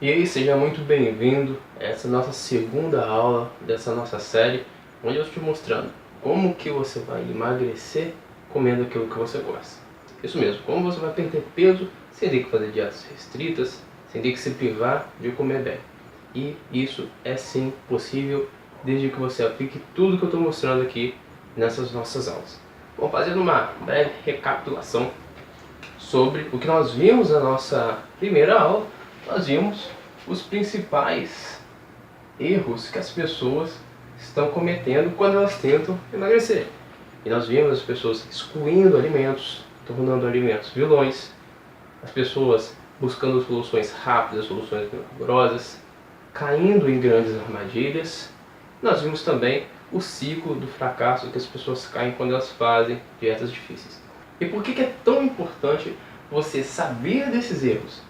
E aí, seja muito bem-vindo a essa nossa segunda aula dessa nossa série, onde eu estou te mostrando como que você vai emagrecer comendo aquilo que você gosta. Isso mesmo, como você vai perder peso sem ter que fazer dietas restritas, sem ter que se privar de comer bem. E isso é sim possível, desde que você aplique tudo que eu estou mostrando aqui nessas nossas aulas. Bom, fazendo uma breve recapitulação sobre o que nós vimos na nossa primeira aula, nós vimos os principais erros que as pessoas estão cometendo quando elas tentam emagrecer. E nós vimos as pessoas excluindo alimentos, tornando alimentos vilões, as pessoas buscando soluções rápidas, soluções milagrosas, caindo em grandes armadilhas. Nós vimos também o ciclo do fracasso que as pessoas caem quando elas fazem dietas difíceis. E por que é tão importante você saber desses erros?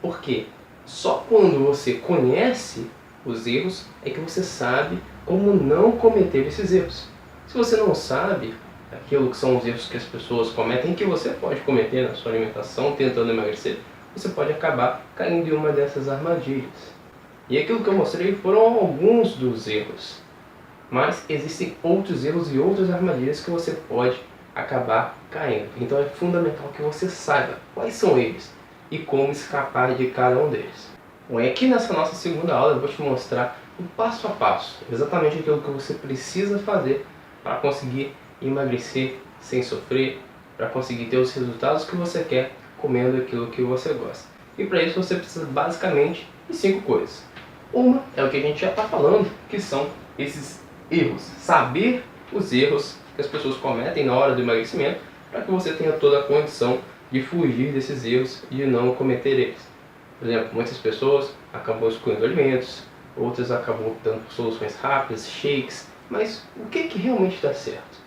Porque só quando você conhece os erros é que você sabe como não cometer esses erros. Se você não sabe aquilo que são os erros que as pessoas cometem, que você pode cometer na sua alimentação tentando emagrecer, você pode acabar caindo em uma dessas armadilhas. E aquilo que eu mostrei foram alguns dos erros. Mas existem outros erros e outras armadilhas que você pode acabar caindo. Então é fundamental que você saiba quais são eles e como escapar de cada um deles. Bom, e aqui nessa nossa segunda aula eu vou te mostrar o passo a passo, exatamente aquilo que você precisa fazer para conseguir emagrecer sem sofrer, para conseguir ter os resultados que você quer comendo aquilo que você gosta. E para isso você precisa basicamente de 5 coisas. Uma é o que a gente já está falando, que são esses erros. Saber os erros que as pessoas cometem na hora do emagrecimento, para que você tenha toda a condição de fugir desses erros e de não cometer eles. Por exemplo, muitas pessoas acabam excluindo alimentos, outras acabam optando por soluções rápidas, shakes, mas o que realmente dá certo?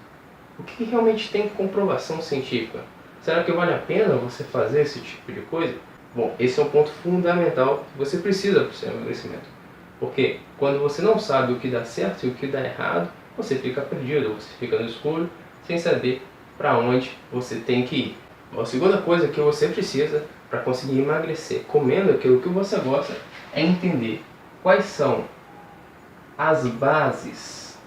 O que realmente tem comprovação científica? Será que vale a pena você fazer esse tipo de coisa? Bom, esse é um ponto fundamental que você precisa para o seu emagrecimento. Porque quando você não sabe o que dá certo e o que dá errado, você fica perdido, você fica no escuro, sem saber para onde você tem que ir. A segunda coisa que você precisa para conseguir emagrecer comendo aquilo que você gosta é entender quais são as bases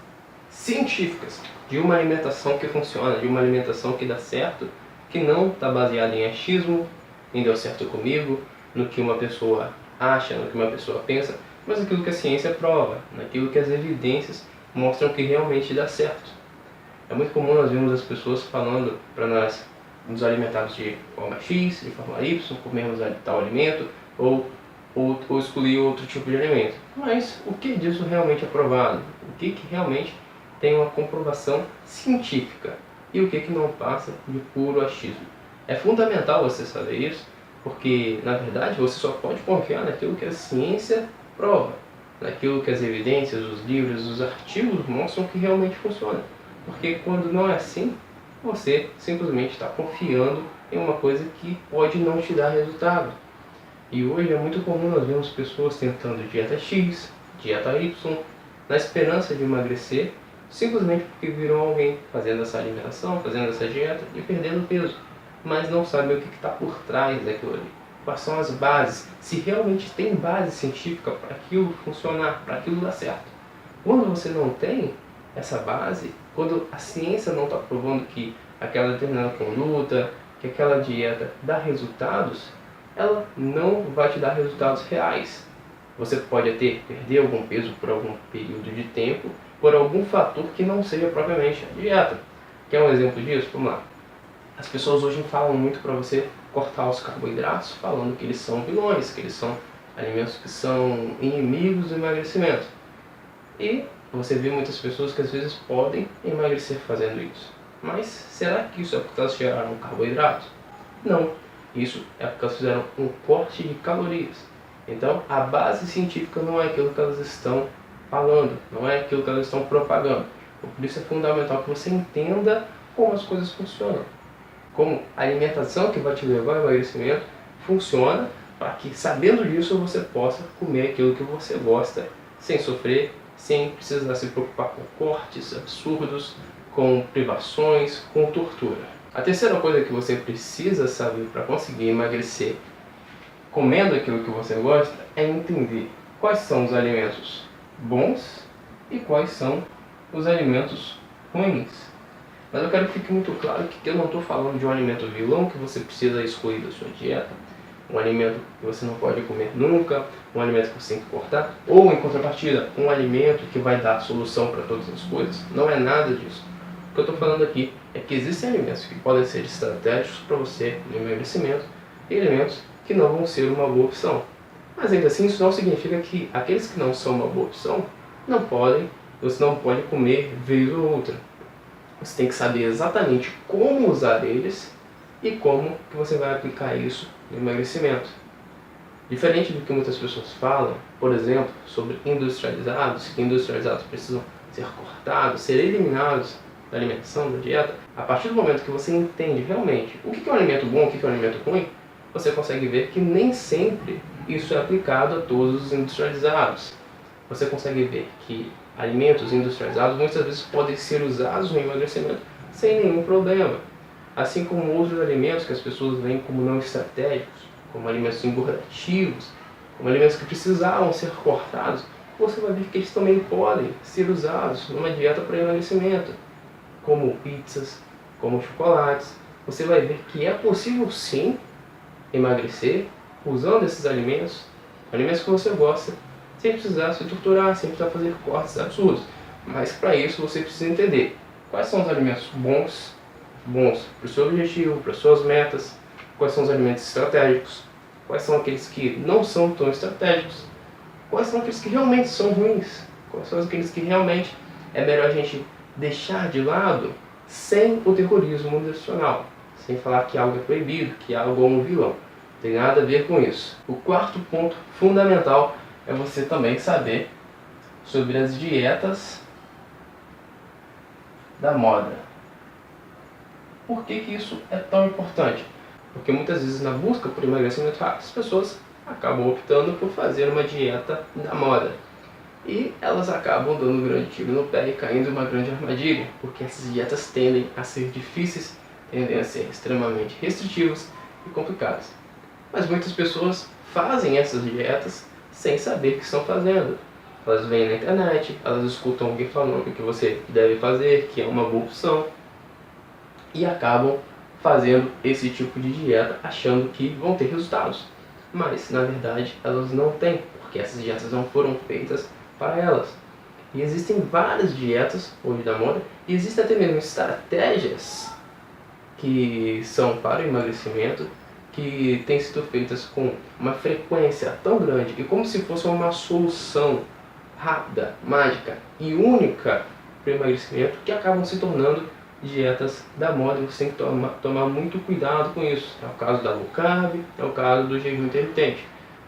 científicas de uma alimentação que funciona, de uma alimentação que dá certo, que não está baseada em achismo, em deu certo comigo, no que uma pessoa acha, no que uma pessoa pensa, mas aquilo que a ciência prova, naquilo que as evidências mostram que realmente dá certo. É muito comum nós vermos as pessoas falando para nós nos alimentarmos de forma X, de forma Y, comermos tal alimento ou escolher outro tipo de alimento. Mas o que disso realmente é provado? O que realmente tem uma comprovação científica? E o que não passa de puro achismo? É fundamental você saber isso, porque na verdade você só pode confiar naquilo que a ciência prova, naquilo que as evidências, os livros, os artigos mostram que realmente funciona. Porque quando não é assim, você simplesmente está confiando em uma coisa que pode não te dar resultado. E hoje é muito comum nós vermos pessoas tentando dieta X, dieta Y, na esperança de emagrecer, simplesmente porque viram alguém fazendo essa alimentação, fazendo essa dieta e perdendo peso, mas não sabem o que está por trás daquilo ali. Quais são as bases, se realmente tem base científica para aquilo funcionar, para aquilo dar certo. Quando você não tem essa base, quando a ciência não está provando que aquela determinada conduta, que aquela dieta dá resultados, ela não vai te dar resultados reais. Você pode até perder algum peso por algum período de tempo, por algum fator que não seja propriamente a dieta. Quer um exemplo disso? Vamos lá. As pessoas hoje falam muito para você cortar os carboidratos, falando que eles são vilões, que eles são alimentos que são inimigos do emagrecimento. E você vê muitas pessoas que às vezes podem emagrecer fazendo isso. Mas será que isso é porque elas geraram carboidratos? Não. Isso é porque elas fizeram um corte de calorias. Então, a base científica não é aquilo que elas estão falando, não é aquilo que elas estão propagando. Por isso é fundamental que você entenda como as coisas funcionam. Como a alimentação que vai te levar ao emagrecimento funciona, para que, sabendo disso, você possa comer aquilo que você gosta, sem sofrer, sem precisar se preocupar com cortes absurdos, com privações, com tortura. A terceira coisa que você precisa saber para conseguir emagrecer comendo aquilo que você gosta é entender quais são os alimentos bons e quais são os alimentos ruins. Mas eu quero que fique muito claro que eu não estou falando de um alimento vilão que você precisa excluir da sua dieta, um alimento que você não pode comer nunca, um alimento que você tem que cortar, ou em contrapartida, um alimento que vai dar solução para todas as coisas. Não é nada disso. O que eu estou falando aqui é que existem alimentos que podem ser estratégicos para você no emagrecimento e alimentos que não vão ser uma boa opção. Mas ainda assim, isso não significa que aqueles que não são uma boa opção você não pode comer vez ou outra. Você tem que saber exatamente como usar eles e como que você vai aplicar isso no emagrecimento. Diferente do que muitas pessoas falam, por exemplo, sobre industrializados, que industrializados precisam ser cortados, ser eliminados da alimentação, da dieta, a partir do momento que você entende realmente o que é um alimento bom, o que é um alimento ruim, você consegue ver que nem sempre isso é aplicado a todos os industrializados. Você consegue ver que alimentos industrializados muitas vezes podem ser usados no emagrecimento sem nenhum problema. Assim como outros alimentos que as pessoas veem como não estratégicos, como alimentos engordativos, como alimentos que precisavam ser cortados, você vai ver que eles também podem ser usados numa dieta para emagrecimento, como pizzas, como chocolates. Você vai ver que é possível sim emagrecer usando esses alimentos que você gosta, sem precisar se torturar, sem precisar fazer cortes absurdos. Mas para isso você precisa entender quais são os alimentos bons para o seu objetivo, para as suas metas, quais são os alimentos estratégicos, quais são aqueles que não são tão estratégicos, quais são aqueles que realmente são ruins, quais são aqueles que realmente é melhor a gente deixar de lado sem o terrorismo nutricional, sem falar que algo é proibido, que algo é um vilão. Não tem nada a ver com isso. O quarto ponto fundamental é você também saber sobre as dietas da moda. Por que isso é tão importante? Porque muitas vezes na busca por emagrecimento rápido, as pessoas acabam optando por fazer uma dieta da moda. E elas acabam dando um grande tiro no pé e caindo em uma grande armadilha, porque essas dietas tendem a ser difíceis, tendem a ser extremamente restritivas e complicadas. Mas muitas pessoas fazem essas dietas sem saber o que estão fazendo. Elas vêm na internet, elas escutam alguém falando o que você deve fazer, que é uma boa opção, e acabam fazendo esse tipo de dieta achando que vão ter resultados. Mas, na verdade, elas não têm, porque essas dietas não foram feitas para elas. E existem várias dietas hoje da moda, e existem até mesmo estratégias que são para o emagrecimento, que têm sido feitas com uma frequência tão grande e como se fosse uma solução rápida, mágica e única para o emagrecimento, que acabam se tornando dietas da moda. Você tem que tomar muito cuidado com isso. É o caso da low carb, é o caso do jejum intermitente,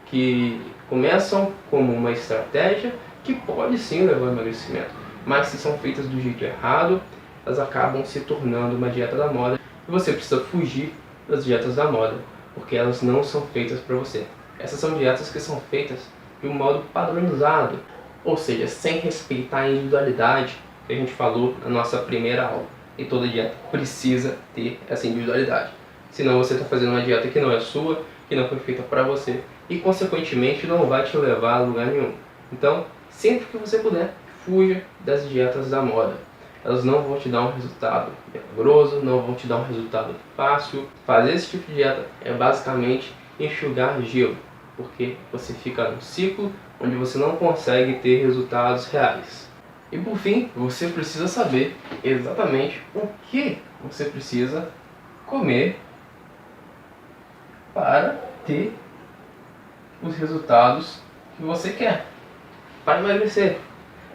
que começam como uma estratégia que pode sim levar ao emagrecimento, mas se são feitas do jeito errado, elas acabam se tornando uma dieta da moda. E você precisa fugir das dietas da moda, porque elas não são feitas para você. Essas são dietas que são feitas de um modo padronizado, ou seja, sem respeitar a individualidade que a gente falou na nossa primeira aula. E toda dieta precisa ter essa individualidade. Senão você está fazendo uma dieta que não é sua, que não foi feita para você e consequentemente não vai te levar a lugar nenhum. Então, sempre que você puder, fuja das dietas da moda. Elas não vão te dar um resultado milagroso, não vão te dar um resultado fácil. Fazer esse tipo de dieta é basicamente enxugar gelo, porque você fica num ciclo onde você não consegue ter resultados reais. E por fim, você precisa saber exatamente o que você precisa comer para ter os resultados que você quer para emagrecer.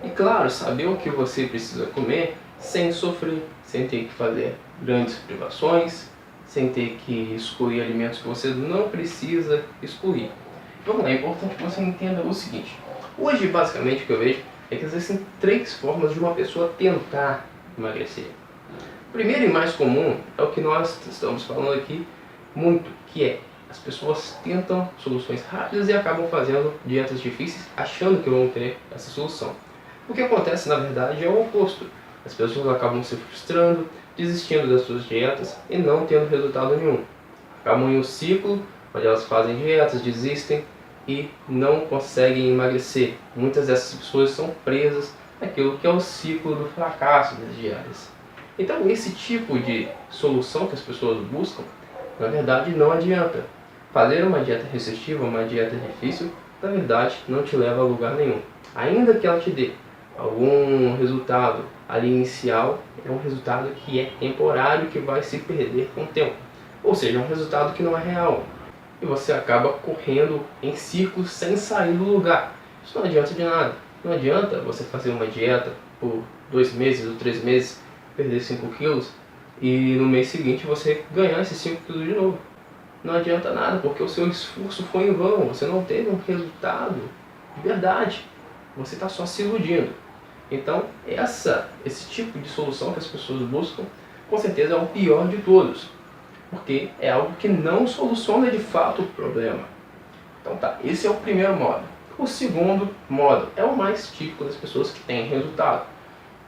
E claro, saber o que você precisa comer sem sofrer, sem ter que fazer grandes privações, sem ter que excluir alimentos que você não precisa excluir. Vamos lá, é importante que você entenda o seguinte. Hoje, basicamente, o que eu vejo é que existem 3 formas de uma pessoa tentar emagrecer. O primeiro e mais comum é o que nós estamos falando aqui muito, que é as pessoas tentam soluções rápidas e acabam fazendo dietas difíceis achando que vão ter essa solução. O que acontece, na verdade, é o oposto. As pessoas acabam se frustrando, desistindo das suas dietas e não tendo resultado nenhum. Acabam em um ciclo onde elas fazem dietas, desistem e não conseguem emagrecer. Muitas dessas pessoas são presas naquilo que é o ciclo do fracasso das dietas. Então esse tipo de solução que as pessoas buscam, na verdade não adianta. Fazer uma dieta restritiva, uma dieta difícil, na verdade não te leva a lugar nenhum. Ainda que ela te dê algum resultado ali inicial, é um resultado que é temporário, que vai se perder com o tempo. Ou seja, é um resultado que não é real. E você acaba correndo em círculos sem sair do lugar. Isso não adianta de nada. Não adianta você fazer uma dieta por 2 meses ou 3 meses, perder 5 quilos e no mês seguinte você ganhar esses 5 quilos de novo. Não adianta nada, porque o seu esforço foi em vão, você não teve um resultado de verdade. Você está só se iludindo. Então, esse tipo de solução que as pessoas buscam, com certeza é o pior de todos, porque é algo que não soluciona de fato o problema. Então tá, esse é o primeiro modo. O segundo modo é o mais típico das pessoas que têm resultado,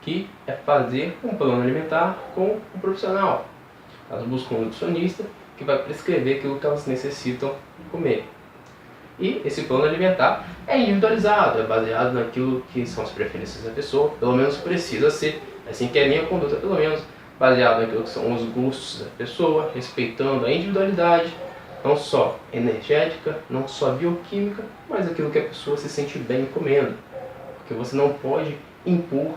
que é fazer um plano alimentar com um profissional. Elas buscam um nutricionista que vai prescrever aquilo que elas necessitam comer. E esse plano alimentar é individualizado, é baseado naquilo que são as preferências da pessoa, pelo menos precisa ser, assim que é a minha conduta, pelo menos, baseado naquilo que são os gostos da pessoa, respeitando a individualidade, não só energética, não só bioquímica, mas aquilo que a pessoa se sente bem comendo. Porque você não pode impor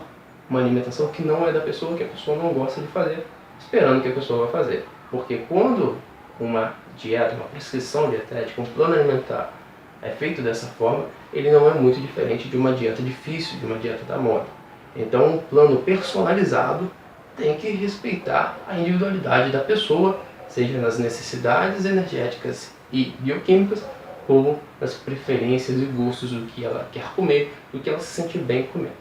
uma alimentação que não é da pessoa, que a pessoa não gosta de fazer, esperando que a pessoa vá fazer. Porque quando uma dieta, uma prescrição dietética, um plano alimentar é feito dessa forma, ele não é muito diferente de uma dieta difícil, de uma dieta da moda. Então, um plano personalizado tem que respeitar a individualidade da pessoa, seja nas necessidades energéticas e bioquímicas, ou nas preferências e gostos do que ela quer comer, do que ela se sente bem comendo.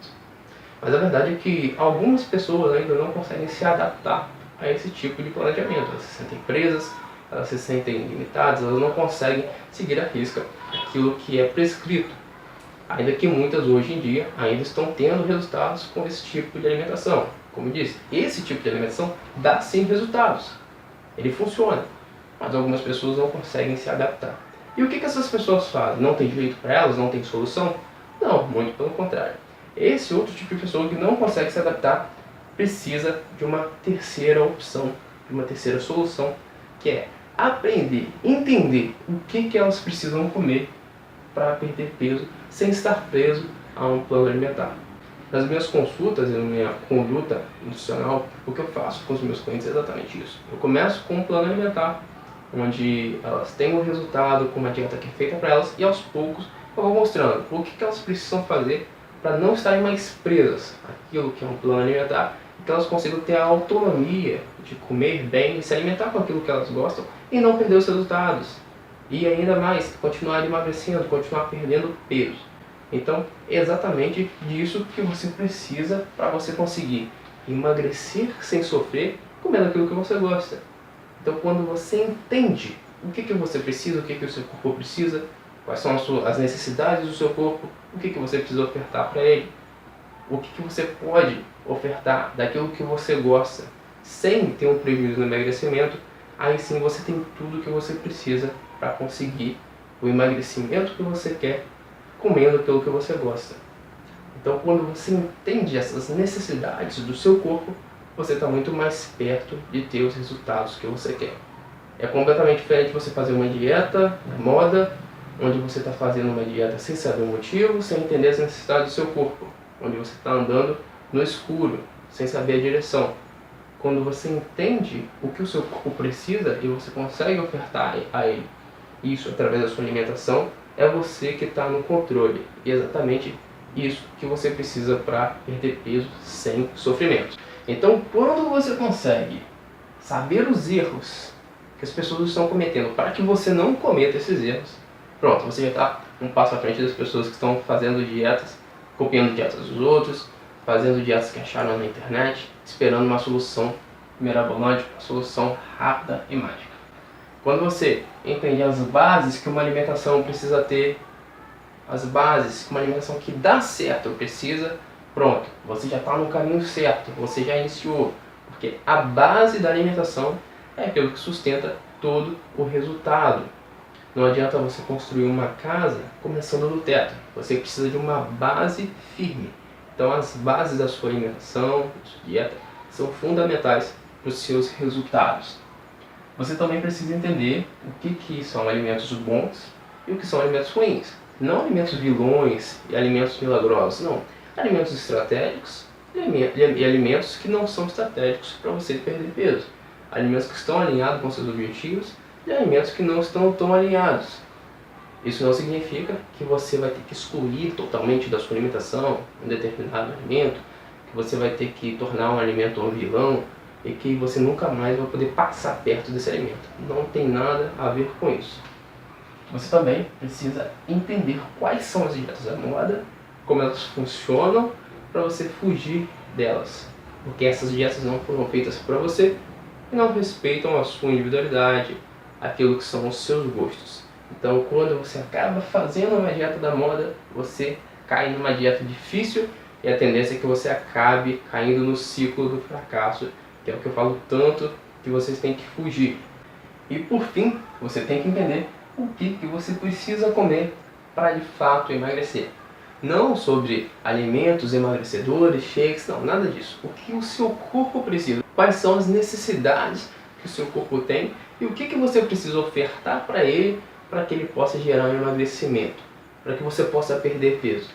Mas a verdade é que algumas pessoas ainda não conseguem se adaptar a esse tipo de planejamento. Elas se sentem presas, elas se sentem limitadas, elas não conseguem seguir à risca aquilo que é prescrito. Ainda que muitas hoje em dia ainda estão tendo resultados com esse tipo de alimentação. Como eu disse, esse tipo de alimentação dá sim resultados. Ele funciona, mas algumas pessoas não conseguem se adaptar. E o que essas pessoas fazem? Não tem jeito para elas? Não tem solução? Não, muito pelo contrário. Esse outro tipo de pessoa que não consegue se adaptar precisa de uma terceira opção, de uma terceira solução, que é aprender, entender o que elas precisam comer para perder peso sem estar preso a um plano alimentar. Nas minhas consultas e na minha conduta nutricional, o que eu faço com os meus clientes é exatamente isso. Eu começo com um plano alimentar, onde elas têm um resultado com uma dieta que é feita para elas, e aos poucos eu vou mostrando o que elas precisam fazer para não estarem mais presas àquilo que é um plano alimentar, e que elas consigam ter a autonomia de comer bem e se alimentar com aquilo que elas gostam e não perder os resultados. E ainda mais, continuar emagrecendo, continuar perdendo peso. Então, é exatamente disso que você precisa para você conseguir emagrecer sem sofrer, comendo aquilo que você gosta. Então, quando você entende o que você precisa, o que o seu corpo precisa, quais são as necessidades do seu corpo, o que você precisa ofertar para ele, o que você pode ofertar daquilo que você gosta, sem ter um prejuízo no emagrecimento, aí sim você tem tudo o que você precisa para conseguir o emagrecimento que você quer, comendo aquilo que você gosta. Então, quando você entende essas necessidades do seu corpo, você está muito mais perto de ter os resultados que você quer. É completamente diferente você fazer uma dieta na moda, onde você está fazendo uma dieta sem saber o motivo, sem entender as necessidades do seu corpo, onde você está andando no escuro, sem saber a direção. Quando você entende o que o seu corpo precisa e você consegue ofertar a ele isso através da sua alimentação, é você que está no controle. E é exatamente isso que você precisa para perder peso sem sofrimento. Então, quando você consegue saber os erros que as pessoas estão cometendo para que você não cometa esses erros, pronto, você já está um passo à frente das pessoas que estão fazendo dietas, copiando dietas dos outros, fazendo dietas que acharam na internet, esperando uma solução mirabolante, uma solução rápida e mágica. Quando você entende as bases que uma alimentação precisa ter, as bases que uma alimentação que dá certo precisa, pronto, você já está no caminho certo, você já iniciou. Porque a base da alimentação é aquilo que sustenta todo o resultado. Não adianta você construir uma casa começando no teto. Você precisa de uma base firme. Então as bases da sua alimentação, da sua dieta, são fundamentais para os seus resultados. Você também precisa entender o que são alimentos bons e o que são alimentos ruins. Não alimentos vilões e alimentos milagrosos, não. Alimentos estratégicos e alimentos que não são estratégicos para você perder peso. Alimentos que estão alinhados com seus objetivos e alimentos que não estão tão alinhados. Isso não significa que você vai ter que excluir totalmente da sua alimentação um determinado alimento, que você vai ter que tornar um alimento um vilão e que você nunca mais vai poder passar perto desse alimento. Não tem nada a ver com isso. Você também precisa entender quais são as dietas da moda, como elas funcionam, para você fugir delas. Porque essas dietas não foram feitas para você e não respeitam a sua individualidade, aquilo que são os seus gostos. Então, quando você acaba fazendo uma dieta da moda, você cai numa dieta difícil e a tendência é que você acabe caindo no ciclo do fracasso, que é o que eu falo tanto que vocês têm que fugir. E por fim, você tem que entender o que você precisa comer para de fato emagrecer. Não sobre alimentos emagrecedores, shakes, não, nada disso. O que o seu corpo precisa, quais são as necessidades que o seu corpo tem e o que você precisa ofertar para ele para que ele possa gerar um emagrecimento, para que você possa perder peso.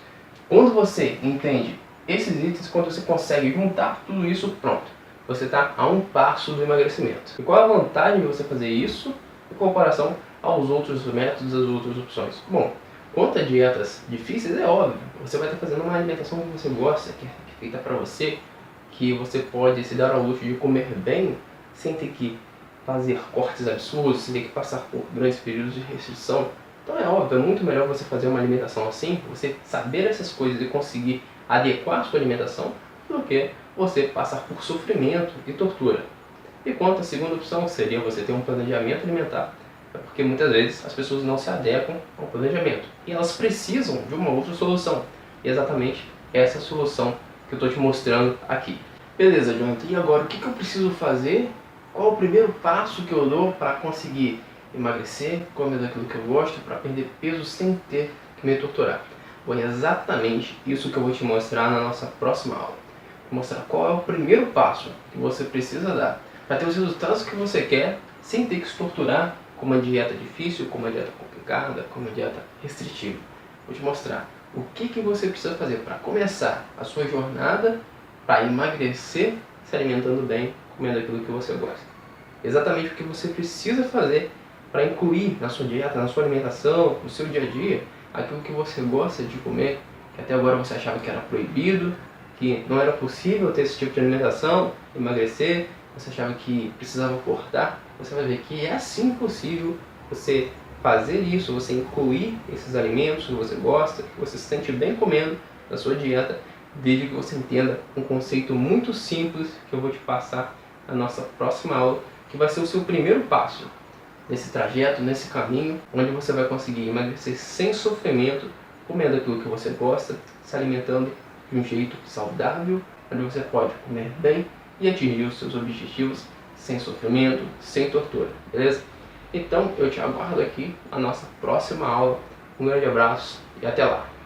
Quando você entende esses itens, quando você consegue juntar tudo isso, pronto, você está a um passo do emagrecimento. E qual a vantagem de você fazer isso em comparação aos outros métodos, às outras opções? Bom, quanto a dietas difíceis, é óbvio, você vai estar fazendo uma alimentação que você gosta, que é feita para você, que você pode se dar ao luxo de comer bem, sem ter que fazer cortes absurdos, sem ter que passar por grandes períodos de restrição. Então é óbvio, é muito melhor você fazer uma alimentação assim, você saber essas coisas e conseguir adequar a sua alimentação, do que você passar por sofrimento e tortura. E quanto à segunda opção, seria você ter um planejamento alimentar, é porque muitas vezes as pessoas não se adequam ao planejamento e elas precisam de uma outra solução. E exatamente essa é a solução que eu estou te mostrando aqui. Beleza, Jonathan, e agora o que eu preciso fazer? Qual o primeiro passo que eu dou para conseguir emagrecer, comer daquilo que eu gosto, para perder peso sem ter que me torturar? Bom, é exatamente isso que eu vou te mostrar na nossa próxima aula. Vou mostrar qual é o primeiro passo que você precisa dar para ter os resultados que você quer sem ter que se torturar com uma dieta difícil, com uma dieta complicada, com uma dieta restritiva. Vou te mostrar o que você precisa fazer para começar a sua jornada para emagrecer se alimentando bem, comendo aquilo que você gosta. Exatamente o que você precisa fazer para incluir na sua dieta, na sua alimentação, no seu dia a dia, aquilo que você gosta de comer, que até agora você achava que era proibido, que não era possível ter esse tipo de alimentação, emagrecer, você achava que precisava cortar. Você vai ver que é sim possível você fazer isso, você incluir esses alimentos que você gosta, que você se sente bem comendo na sua dieta, desde que você entenda um conceito muito simples que eu vou te passar na nossa próxima aula, que vai ser o seu primeiro passo nesse trajeto, nesse caminho, onde você vai conseguir emagrecer sem sofrimento, comendo aquilo que você gosta, se alimentando de um jeito saudável, onde você pode comer bem e atingir os seus objetivos sem sofrimento, sem tortura, beleza? Então eu te aguardo aqui na nossa próxima aula. Um grande abraço e até lá!